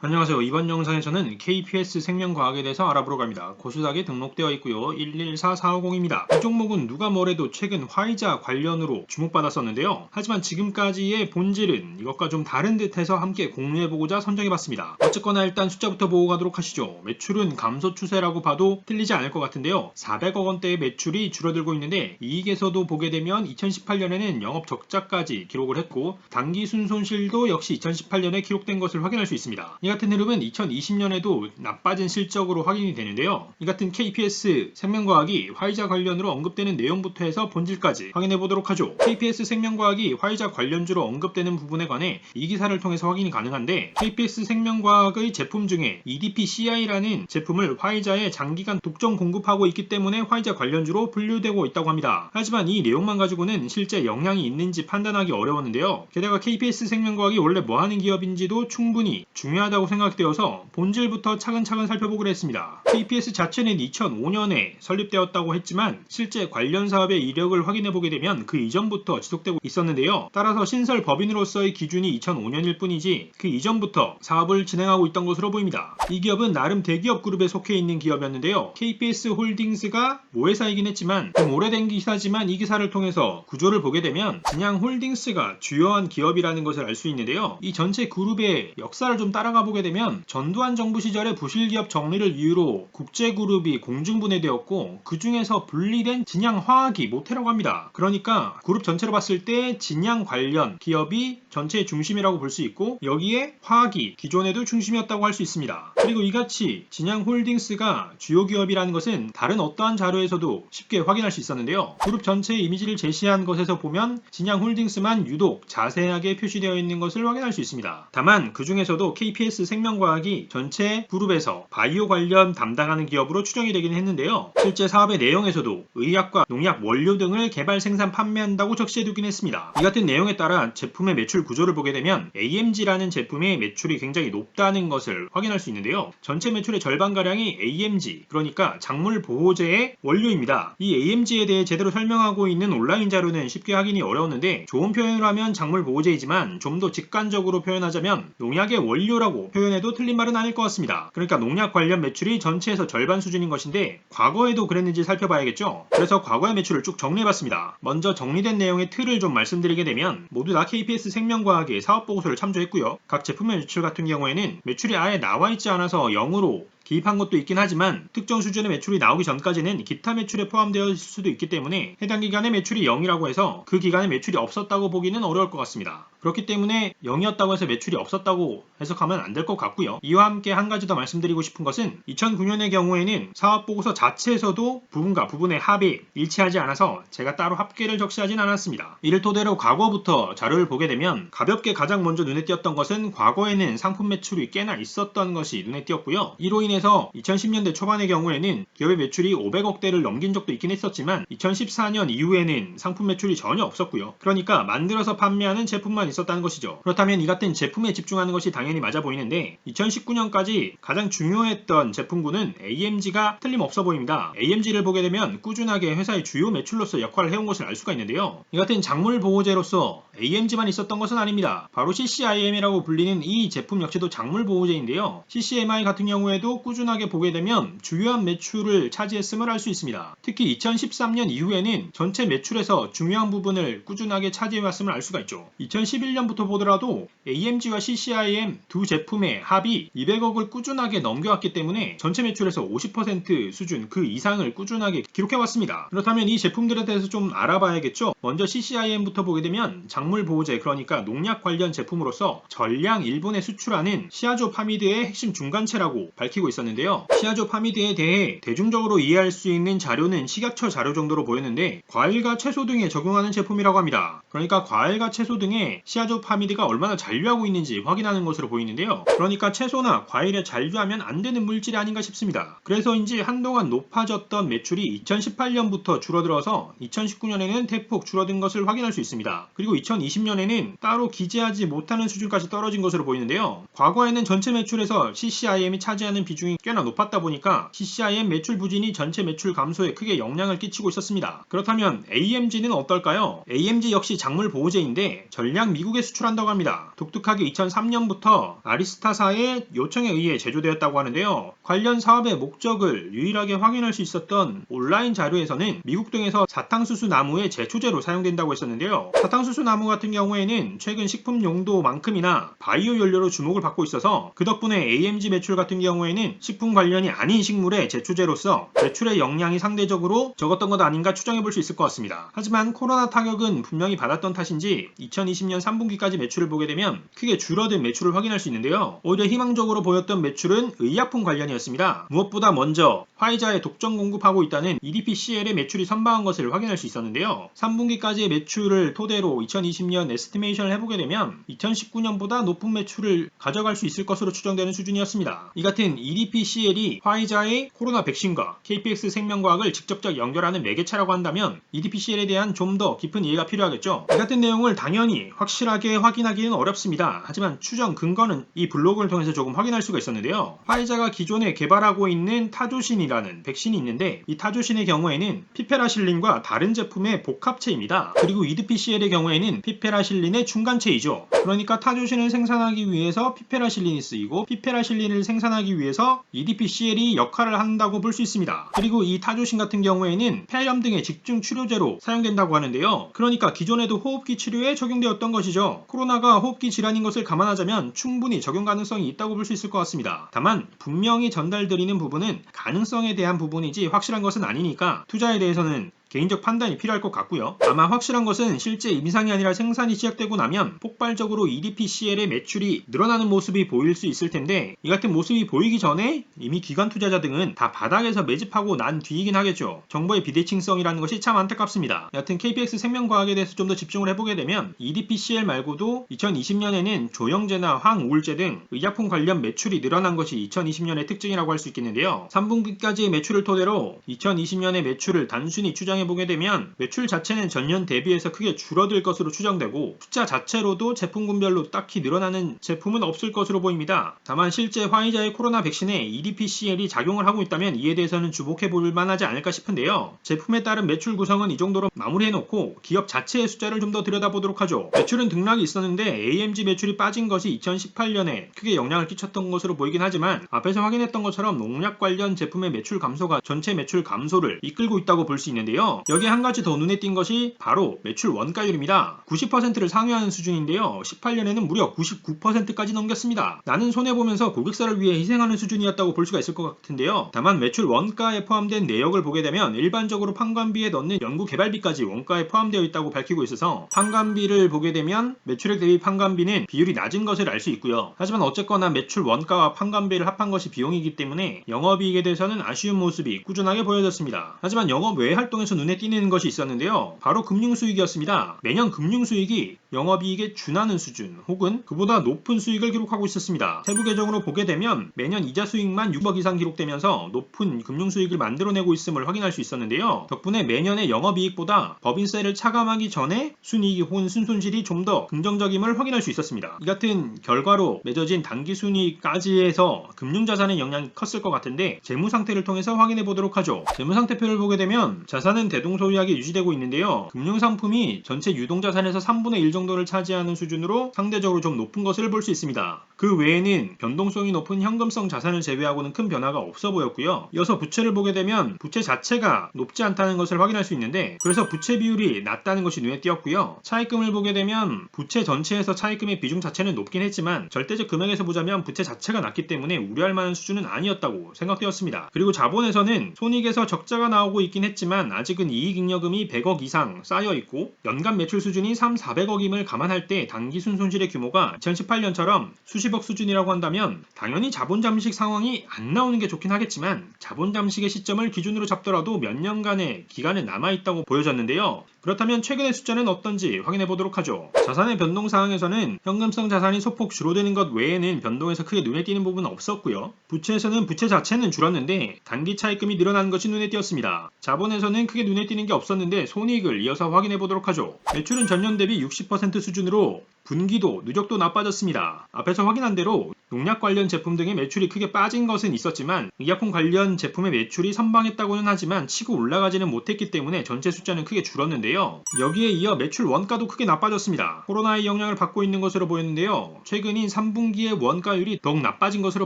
안녕하세요. 이번 영상에서는 KPS 생명과학에 대해서 알아보러 갑니다. 고수닥에 등록되어 있고요. 114450입니다. 이 종목은 누가 뭐래도 최근 화이자 관련으로 주목받았었는데요. 하지만 지금까지의 본질은 이것과 좀 다른 듯해서 함께 공유해보고자 선정해봤습니다. 어쨌거나 일단 숫자부터 보고 가도록 하시죠. 매출은 감소 추세라고 봐도 틀리지 않을 것 같은데요. 400억 원대의 매출이 줄어들고 있는데 이익에서도 보게 되면 2018년에는 영업 적자까지 기록을 했고 당기 순손실도 역시 2018년에 기록된 것을 확인할 수 있습니다. 이 같은 흐름은 2020년에도 나빠진 실적으로 확인이 되는데요. 이 같은 KPS 생명과학이 화이자 관련으로 언급되는 내용부터 해서 본질까지 확인해 보도록 하죠. KPS 생명과학이 화이자 관련주로 언급되는 부분에 관해 이 기사를 통해서 확인이 가능한데 KPS 생명과학의 제품 중에 EDP-CI라는 제품을 화이자에 장기간 독점 공급하고 있기 때문에 화이자 관련주로 분류되고 있다고 합니다. 하지만 이 내용만 가지고는 실제 영향이 있는지 판단하기 어려웠는데요. 게다가 KPS 생명과학이 원래 뭐하는 기업인지도 충분히 중요하다고 생각되어서 본질부터 차근차근 살펴보기로 했습니다. KPS 자체는 2005년에 설립되었다고 했지만 실제 관련 사업의 이력을 확인해보게 되면 그 이전부터 지속되고 있었는데요. 따라서 신설 법인으로서의 기준이 2005년일 뿐이지 그 이전부터 사업을 진행하고 있던 것으로 보입니다. 이 기업은 나름 대기업 그룹에 속해 있는 기업이었는데요. KPS 홀딩스가 모회사이긴 했지만 좀 오래된 기사지만 이 기사를 통해서 구조를 보게 되면 그냥 홀딩스가 주요한 기업이라는 것을 알 수 있는데요. 이 전체 그룹의 역사를 좀 따라가 보게 되면 전두환 정부 시절에 부실기업 정리를 이유로 국제그룹이 공중분해되었고 그 중에서 분리된 진양화학이 모태라고 합니다. 그러니까 그룹 전체로 봤을 때 진양 관련 기업이 전체의 중심이라고 볼 수 있고 여기에 화학이 기존에도 중심이었다고 할 수 있습니다. 그리고 이같이 진양홀딩스가 주요 기업이라는 것은 다른 어떠한 자료에서도 쉽게 확인할 수 있었는데요. 그룹 전체의 이미지를 제시한 것에서 보면 진양홀딩스만 유독 자세하게 표시되어 있는 것을 확인할 수 있습니다. 다만 그 중에서도 KPS 생명과학이 전체 그룹에서 바이오 관련 담당하는 기업으로 추정이 되긴 했는데요. 실제 사업의 내용에서도 의약과 농약 원료 등을 개발, 생산, 판매한다고 적시해두긴 했습니다. 이 같은 내용에 따라 제품의 매출 구조를 보게 되면 AMG라는 제품의 매출이 굉장히 높다는 것을 확인할 수 있는데요. 전체 매출의 절반가량이 AMG, 그러니까 작물 보호제의 원료입니다. 이 AMG에 대해 제대로 설명하고 있는 온라인 자료는 쉽게 하기는 어려웠는데 좋은 표현을 하면 작물 보호제이지만 좀 더 직관적으로 표현하자면 농약의 원료라고 표현해도 틀린 말은 아닐 것 같습니다. 그러니까 농약 관련 매출이 전체에서 절반 수준인 것인데 과거에도 그랬는지 살펴봐야겠죠. 그래서 과거의 매출을 쭉 정리해봤습니다. 먼저 정리된 내용의 틀을 좀 말씀드리게 되면 모두 다 KPS 생명과학의 사업보고서를 참조했고요. 각 제품의 매출 같은 경우에는 매출이 아예 나와있지 않아서 0으로 기입한 것도 있긴 하지만 특정 수준의 매출이 나오기 전까지는 기타 매출에 포함되어 있을 수도 있기 때문에 해당 기간의 매출이 0이라고 해서 그 기간에 매출이 없었다고 보기는 어려울 것 같습니다. 그렇기 때문에 0이었다고 해서 매출이 없었다고 해석하면 안 될 것 같고요. 이와 함께 한 가지 더 말씀드리고 싶은 것은 2009년의 경우에는 사업보고서 자체에서도 부분과 부분의 합이 일치하지 않아서 제가 따로 합계를 적시하진 않았습니다. 이를 토대로 과거부터 자료를 보게 되면 가볍게 가장 먼저 눈에 띄었던 것은 과거에는 상품 매출이 꽤나 있었던 것이 눈에 띄었고요. 이로 인해서 2010년대 초반의 경우에는 기업의 매출이 500억대를 넘긴 적도 있긴 했었지만 2014년 이후에는 상품 매출이 전혀 없었고요. 그러니까 만들어서 판매하는 제품만 있었다는 것이죠. 그렇다면 이 같은 제품에 집중하는 것이 당연히 맞아 보이는데 2019년까지 가장 중요했던 제품군은 AMG가 틀림없어 보입니다. AMG를 보게 되면 꾸준하게 회사의 주요 매출로서 역할을 해온 것을 알 수가 있는데요. 이 같은 작물 보호제로서 AMG만 있었던 것은 아닙니다. 바로 CCIM이라고 불리는 이 제품 역시도 작물 보호제인데요. CCMI 같은 경우에도 꾸준하게 보게 되면 주요한 매출을 차지했음을 알 수 있습니다. 특히 2013년 이후에는 전체 매출에서 중요한 부분을 꾸준하게 차지해왔음을 알 수가 있죠. 2011년부터 보더라도 AMG와 CCIM 두 제품의 합이 200억을 꾸준하게 넘겨왔기 때문에 전체 매출에서 50% 수준 그 이상을 꾸준하게 기록해왔습니다. 그렇다면 이 제품들에 대해서 좀 알아봐야겠죠. 먼저 CCIM부터 보게 되면 작물 보호제, 그러니까 농약 관련 제품으로서 전량 일본에 수출하는 시아조파미드의 핵심 중간체라고 밝히고 있었는데요. 시아조파미드에 대해 대중적으로 이해할 수 있는 자료는 식약처 자료 정도로 보였는데 과일과 채소 등에 적용하는 제품이라고 합니다. 그러니까 과일과 채소 등에 시아조파미드가 얼마나 잔류하고 있는지 확인하는 것으로 보이는데요. 그러니까 채소나 과일에 잔류하면 안 되는 물질이 아닌가 싶습니다. 그래서인지 한동안 높아졌던 매출이 2018년부터 줄어들어서 2019년에는 대폭 줄어든 것을 확인할 수 있습니다. 그리고 2020년에는 따로 기재하지 못하는 수준까지 떨어진 것으로 보이는데요. 과거에는 전체 매출에서 CCIM이 차지하는 비중이 비중이 꽤나 높았다 보니까 CCIM 매출 부진이 전체 매출 감소에 크게 영향을 끼치고 있었습니다. 그렇다면 AMG는 어떨까요? AMG 역시 작물 보호제인데 전량 미국에 수출한다고 합니다. 독특하게 2003년부터 아리스타사의 요청에 의해 제조되었다고 하는데요. 관련 사업의 목적을 유일하게 확인할 수 있었던 온라인 자료에서는 미국 등에서 사탕수수 나무의 제초제로 사용된다고 했었는데요. 사탕수수 나무 같은 경우에는 최근 식품 용도만큼이나 바이오 연료로 주목을 받고 있어서 그 덕분에 AMG 매출 같은 경우에는 식품 관련이 아닌 식물의 제초제로서 매출의 영향이 상대적으로 적었던 것 아닌가 추정해 볼 수 있을 것 같습니다. 하지만 코로나 타격은 분명히 받았던 탓인지 2020년 3분기까지 매출을 보게 되면 크게 줄어든 매출을 확인할 수 있는데요. 오히려 희망적으로 보였던 매출은 의약품 관련이었습니다. 무엇보다 먼저 화이자에 독점 공급하고 있다는 EDPCL의 매출이 선방한 것을 확인할 수 있었는데요. 3분기까지의 매출을 토대로 2020년 에스티메이션을 해보게 되면 2019년보다 높은 매출을 가져갈 수 있을 것으로 추정되는 수준이었습니다. 이 같은 EDPCL이 화이자의 코로나 백신과 KPX 생명과학을 직접적 연결하는 매개체라고 한다면 EDPCL에 대한 좀 더 깊은 이해가 필요하겠죠. 이 같은 내용을 당연히 확실하게 확인하기는 어렵습니다. 하지만 추정 근거는 이 블로그를 통해서 조금 확인할 수가 있었는데요. 화이자가 기존에 개발하고 있는 타조신이라는 백신이 있는데 이 타조신의 경우에는 피페라실린과 다른 제품의 복합체입니다. 그리고 EDPCL의 경우에는 피페라실린의 중간체이죠. 그러니까 타조신을 생산하기 위해서 피페라실린이 쓰이고 피페라실린을 생산하기 위해서 EDPCL이 역할을 한다고 볼 수 있습니다. 그리고 이 타조신 같은 경우에는 폐렴 등의 직중 치료제로 사용된다고 하는데요. 그러니까 기존에도 호흡기 치료에 적용되었던 것이죠. 코로나가 호흡기 질환인 것을 감안하자면 충분히 적용 가능성이 있다고 볼 수 있을 것 같습니다. 다만 분명히 전달드리는 부분은 가능성에 대한 부분이지 확실한 것은 아니니까 투자에 대해서는 개인적 판단이 필요할 것 같고요. 아마 확실한 것은 실제 임상이 아니라 생산이 시작되고 나면 폭발적으로 EDPCL의 매출이 늘어나는 모습이 보일 수 있을 텐데 이 같은 모습이 보이기 전에 이미 기관 투자자 등은 다 바닥에서 매집하고 난 뒤이긴 하겠죠. 정보의 비대칭성이라는 것이 참 안타깝습니다. 여하튼 KPX 생명과학에 대해서 좀 더 집중을 해보게 되면 EDPCL 말고도 2020년에는 조영제나 항우울제 등 의약품 관련 매출이 늘어난 것이 2020년의 특징이라고 할 수 있겠는데요. 3분기까지의 매출을 토대로 2020년의 매출을 단순히 추정해보게 되면 매출 자체는 전년 대비해서 크게 줄어들 것으로 추정되고 숫자 자체로도 제품군별로 딱히 늘어나는 제품은 없을 것으로 보입니다. 다만 실제 화이자의 코로나 백신에 EDPCL이 작용을 하고 있다면 이에 대해서는 주목해볼 만하지 않을까 싶은데요. 제품에 따른 매출 구성은 이 정도로 마무리해놓고 기업 자체의 숫자를 좀 더 들여다보도록 하죠. 매출은 등락이 있었는데 AMG 매출이 빠진 것이 2018년에 크게 영향을 끼쳤던 것으로 보이긴 하지만 앞에서 확인했던 것처럼 농약 관련 제품의 매출 감소가 전체 매출 감소를 이끌고 있다고 볼 수 있는데요. 여기에 한 가지 더 눈에 띈 것이 바로 매출 원가율입니다. 90%를 상회하는 수준인데요. 18년에는 무려 99%까지 넘겼습니다. 나는 손해보면서 고객사를 위해 희생하는 수준이었다고 볼 수가 있을 것 같은데요. 다만 매출 원가에 포함된 내역을 보게 되면 일반적으로 판관비에 넣는 연구 개발비까지 원가에 포함되어 있다고 밝히고 있어서 판관비를 보게 되면 매출액 대비 판관비는 비율이 낮은 것을 알 수 있고요. 하지만 어쨌거나 매출 원가와 판관비를 합한 것이 비용이기 때문에 영업이익에 대해서는 아쉬운 모습이 꾸준하게 보여졌습니다. 하지만 영업 외 활동에서 눈에 띄는 것이 있었는데요. 바로 금융수익이었습니다. 매년 금융수익이 영업이익에 준하는 수준 혹은 그보다 높은 수익을 기록하고 있었습니다. 세부 계정으로 보게 되면 매년 이자 수익만 6억 이상 기록되면서 높은 금융수익을 만들어내고 있음을 확인할 수 있었는데요. 덕분에 매년의 영업이익보다 법인세를 차감하기 전에 순이익 혹은 순손실이 좀 더 긍정적임을 확인할 수 있었습니다. 이 같은 결과로 맺어진 단기순이익까지 해서 금융자산의 영향이 컸을 것 같은데 재무상태를 통해서 확인해 보도록 하죠. 재무상태표를 보게 되면 자산은 대동소이하게 유지되고 있는데요. 금융상품이 전체 유동자산에서 3분의 1 정도를 차지하는 수준으로 상대적으로 좀 높은 것을 볼 수 있습니다. 그 외에는 변동성이 높은 현금성 자산을 제외하고는 큰 변화가 없어 보였고요. 이어서 부채를 보게 되면 부채 자체가 높지 않다는 것을 확인할 수 있는데 그래서 부채 비율이 낮다는 것이 눈에 띄었고요. 차입금을 보게 되면 부채 전체에서 차입금의 비중 자체는 높긴 했지만 절대적 금액에서 보자면 부채 자체가 낮기 때문에 우려할 만한 수준은 아니었다고 생각되었습니다. 그리고 자본에서는 손익에서 적자가 나오고 있긴 했지만 아직은 이익잉여금이 100억 이상 쌓여있고 연간 매출 수준이 400억임을 감안할 때 단기순 손실의 규모가 2018년처럼 수십억 수준이라고 한다면 당연히 자본 잠식 상황이 안 나오는 게 좋긴 하겠지만 자본 잠식의 시점을 기준으로 잡더라도 몇 년간의 기간은 남아있다고 보여졌는데요. 그렇다면 최근의 숫자는 어떤지 확인해 보도록 하죠. 자산의 변동 사항에서는 현금성 자산이 소폭 줄어드는 것 외에는 변동에서 크게 눈에 띄는 부분은 없었고요. 부채에서는 부채 자체는 줄었는데 단기 차입금이 늘어나는 것이 눈에 띄었습니다. 자본에서는 크게 눈에 띄는 게 없었는데 손익을 이어서 확인해 보도록 하죠. 매출은 전년 대비 60% 수준으로 분기도 누적도 나빠졌습니다. 앞에서 확인한 대로 농약 관련 제품 등의 매출이 크게 빠진 것은 있었지만 의약품 관련 제품의 매출이 선방했다고는 하지만 치고 올라가지는 못했기 때문에 전체 숫자는 크게 줄었는데요. 여기에 이어 매출 원가도 크게 나빠졌습니다. 코로나의 영향을 받고 있는 것으로 보였는데요. 최근인 3분기의 원가율이 더욱 나빠진 것으로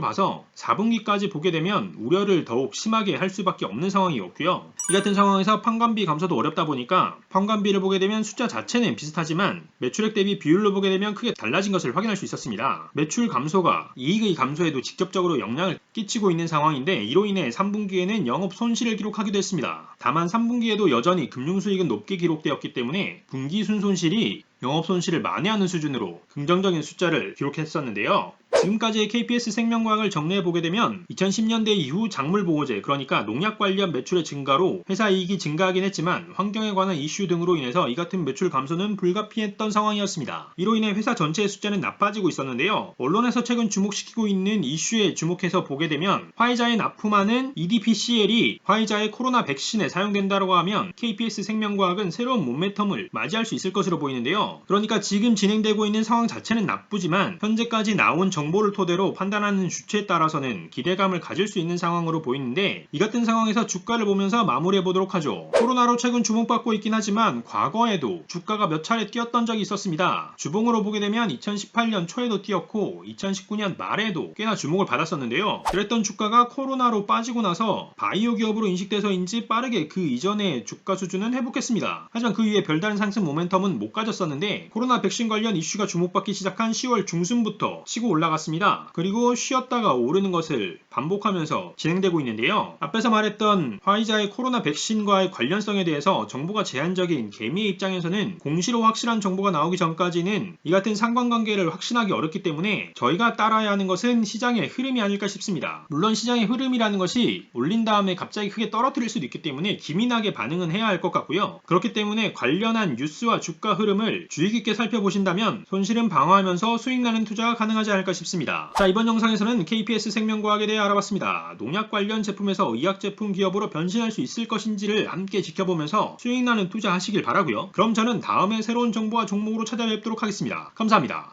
봐서 4분기까지 보게 되면 우려를 더욱 심하게 할 수밖에 없는 상황이었고요. 이 같은 상황에서 판관비 감소도 어렵다 보니까 판관비를 보게 되면 숫자 자체는 비슷하지만 매출액 대비 비율로 보게 되면 크게 달라진 것을 확인할 수 있었습니다. 매출 감소가 이익의 감소에도 직접적으로 영향을 끼치고 있는 상황인데 이로 인해 3분기에는 영업 손실을 기록하기도 했습니다. 다만 3분기에도 여전히 금융수익은 높게 기록되었기 때문에 분기 순손실이 영업 손실을 만회하는 수준으로 긍정적인 숫자를 기록했었는데요. 지금까지의 KPS 생명과학을 정리해보게 되면 2010년대 이후 작물보호제, 그러니까 농약 관련 매출의 증가로 회사 이익이 증가하긴 했지만 환경에 관한 이슈 등으로 인해서 이 같은 매출 감소는 불가피했던 상황이었습니다. 이로 인해 회사 전체의 숫자는 나빠지고 있었는데요. 언론에서 최근 주목시키고 있는 이슈에 주목해서 보게 되면 화이자에 납품하는 EDPCL이 화이자의 코로나 백신에 사용된다고 하면 KPS 생명과학은 새로운 모멘텀을 맞이할 수 있을 것으로 보이는데요. 그러니까 지금 진행되고 있는 상황 자체는 나쁘지만 현재까지 나온 정보를 토대로 판단하는 주체에 따라서는 기대감을 가질 수 있는 상황으로 보이는데 이 같은 상황에서 주가를 보면서 마무리해보도록 하죠. 코로나로 최근 주목받고 있긴 하지만 과거에도 주가가 몇 차례 뛰었던 적이 있었습니다. 주봉으로 보게 되면 2018년 초에도 뛰었고 2019년 말에도 꽤나 주목을 받았었는데요. 그랬던 주가가 코로나로 빠지고 나서 바이오 기업으로 인식돼서인지 빠르게 그 이전의 주가 수준은 회복했습니다. 하지만 그 이후에 별다른 상승 모멘텀은 못 가졌었는데 코로나 백신 관련 이슈가 주목받기 시작한 10월 중순부터 치고 올라갔습니다. 그리고 쉬었다가 오르는 것을 반복하면서 진행되고 있는데요. 앞에서 말했던 화이자의 코로나 백신과의 관련성에 대해서 정보가 제한적인 개미의 입장에서는 공시로 확실한 정보가 나오기 전까지는 이 같은 상관관계를 확신하기 어렵기 때문에 저희가 따라야 하는 것은 시장의 흐름이 아닐까 싶습니다. 물론 시장의 흐름이라는 것이 올린 다음에 갑자기 크게 떨어뜨릴 수도 있기 때문에 기민하게 반응은 해야 할 것 같고요. 그렇기 때문에 관련한 뉴스와 주가 흐름을 주의 깊게 살펴보신다면 손실은 방어하면서 수익 나는 투자가 가능하지 않을까 싶습니다. 자, 이번 영상에서는 KPS 생명과학에 대해 알아봤습니다. 농약 관련 제품에서 의약제품 기업으로 변신할 수 있을 것인지를 함께 지켜보면서 수익 나는 투자하시길 바라고요. 그럼 저는 다음에 새로운 정보와 종목으로 찾아뵙도록 하겠습니다. 감사합니다.